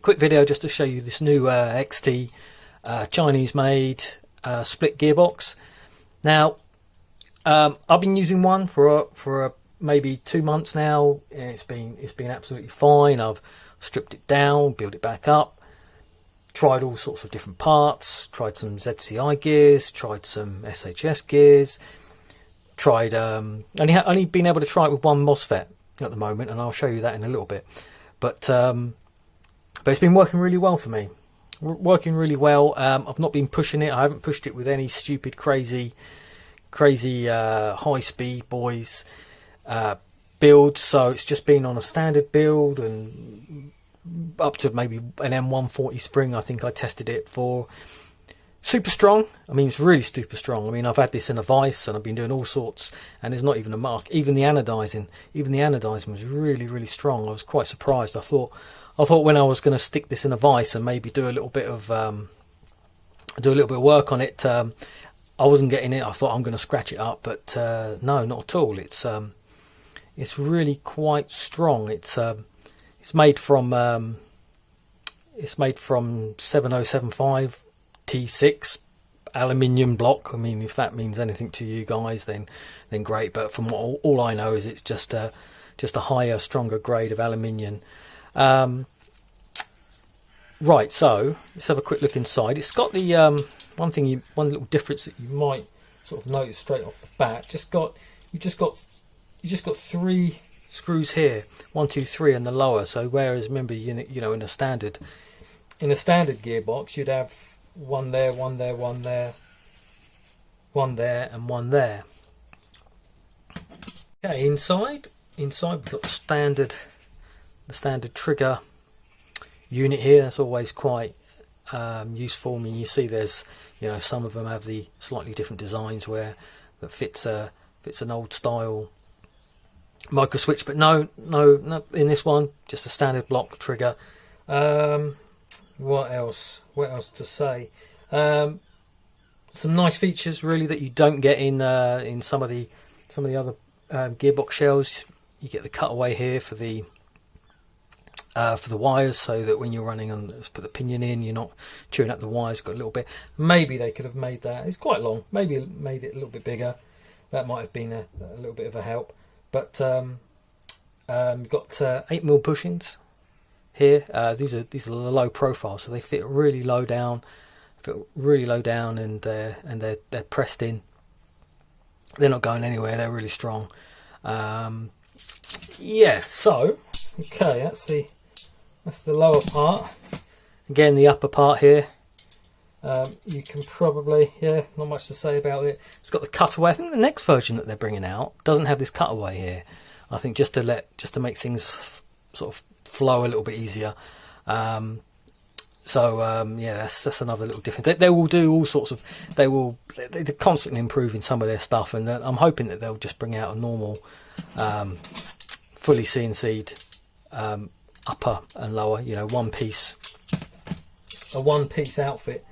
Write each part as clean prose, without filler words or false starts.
quick video just to show you this new XT Chinese made split gearbox. Now I've been using one for maybe 2 months now. It's been absolutely fine. I've stripped it down, built it back up, tried all sorts of different parts, tried some ZCI gears, tried some SHS gears, tried only been able to try it with one MOSFET at the moment, and I'll show you that in a little bit. But it's been working really well for me. Working really well. I've not been pushing it. I haven't pushed it with any stupid crazy high speed boys build, so it's just been on a standard build and up to maybe an M140 spring. I think I tested it for. Super strong. I mean, it's really super strong. I mean, I've had this in a vise and I've been doing all sorts, and there's not even a mark. Even the anodizing was really strong. I was quite surprised. I thought when I was going to stick this in a vise and maybe do a little bit of work on it, I wasn't getting it. I thought I'm going to scratch it up, but no, not at all. It's really quite strong. It's made from 7075 T6 aluminium block. I mean, if that means anything to you guys, then great. But from what all I know is it's just a higher, stronger grade of aluminium. Right, so let's have a quick look inside. It's got the one little difference that you might sort of notice straight off the bat. You just got 3 screws here, 1, 2, 3, and the lower. So whereas remember, you know, in a standard gearbox, you'd have one there, one there, one there, one there, and one there. Okay, inside we've got the standard trigger unit here. That's always quite useful. I mean, you see there's, you know, some of them have the slightly different designs where that fits an old style micro switch, but no, in this one just a standard block trigger. What else to say? Some nice features really that you don't get in some of the other gearbox shells. You get the cutaway here for the wires, so that when you're running on, let's put the pinion in, you're not chewing up the wires. Got a little bit. Maybe they could have made that. It's quite long. Maybe made it a little bit bigger. That might have been a little bit of a help. But you've got 8mm bushings here. These are the low profile, so they fit really low down. And they're pressed in. They're not going anywhere. They're really strong. Yeah. So okay, that's the lower part. Again, the upper part here. You can probably, not much to say about it. It's got the cutaway. I think the next version that they're bringing out doesn't have this cutaway here. I think just to make things sort of flow a little bit easier. Yeah, that's another little difference. They will do all sorts of. They're constantly improving some of their stuff, and I'm hoping that they'll just bring out a normal, fully CNC'd upper and lower. You know, a one piece outfit.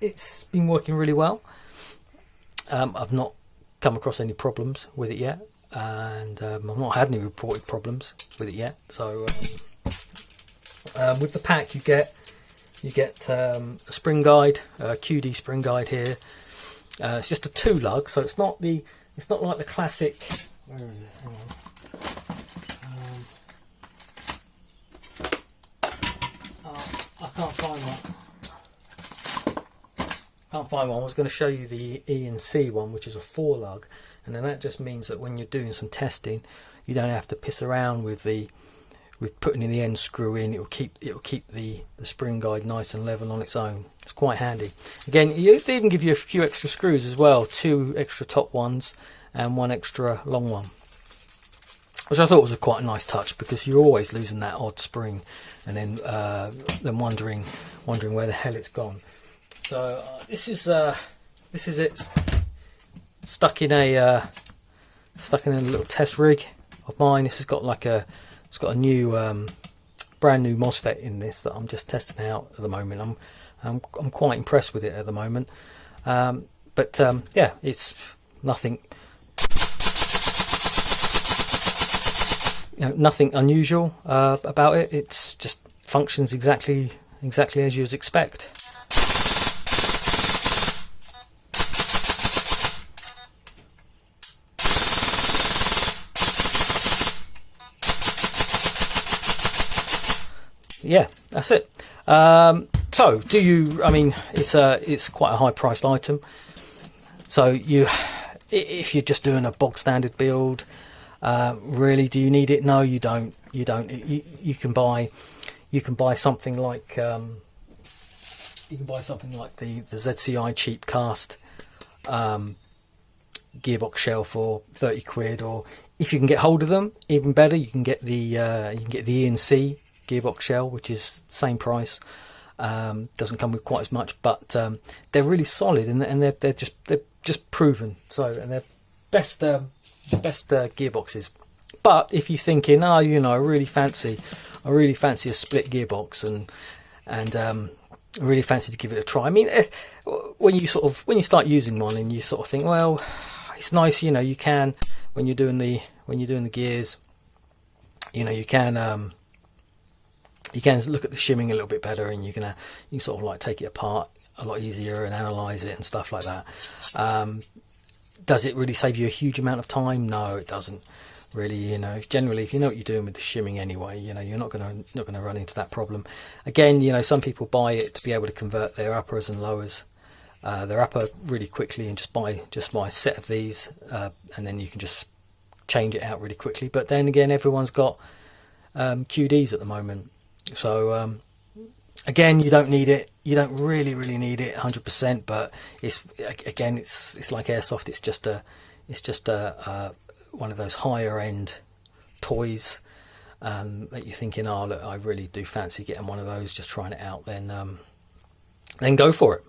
It's been working really well. I've not come across any problems with it yet, and I've not had any reported problems with it yet. So with the pack you get a spring guide, a QD spring guide here. It's just a 2-lug, so it's not like the classic. Where is it? Hang on. I can't find one. I was going to show you the E and C one, which is a 4-lug, and then that just means that when you're doing some testing, you don't have to piss around with putting in the end screw in. It'll keep the spring guide nice and level on its own. It's quite handy. Again, they even give you a few extra screws as well, 2 extra top ones and 1 extra long one, which I thought was quite a nice touch, because you're always losing that odd spring and then wondering where the hell it's gone. So this is it, stuck in a little test rig of mine. This has got it's got a new brand new MOSFET in this that I'm just testing out at the moment. I'm quite impressed with it at the moment. Yeah, it's nothing. nothing unusual about it. It's just functions exactly as you'd expect. Yeah, that's it. So do you, I mean, it's quite a high priced item, so if you're just doing a bog standard build, really, do you need it? No, you don't. You can buy something like the ZCI cheap cast gearbox shell for 30 quid, or if you can get hold of them, even better, you can get the ENC gearbox shell, which is same price. Doesn't come with quite as much, but they're really solid, and they're just proven. So, and they're best gearboxes. But if you're thinking, oh, I really fancy a split gearbox, and I really fancy to give it a try. I mean, when you start using one, and you sort of think, well, it's nice, you can, when you're doing the gears, you can look at the shimming a little bit better, and you can sort of like take it apart a lot easier and analyze it and stuff like that. Does it really save you a huge amount of time? No, it doesn't really. Generally, if you know what you're doing with the shimming anyway, you're not gonna run into that problem. Again, some people buy it to be able to convert their uppers and lowers, their upper really quickly, and just buy a set of these, and then you can just change it out really quickly. But then again, everyone's got QDs at the moment. So again, you don't need it. You don't really need it 100%. But it's like Airsoft. It's just one of those higher end toys that you're thinking, oh look, I really do fancy getting one of those. Just trying it out. Then go for it.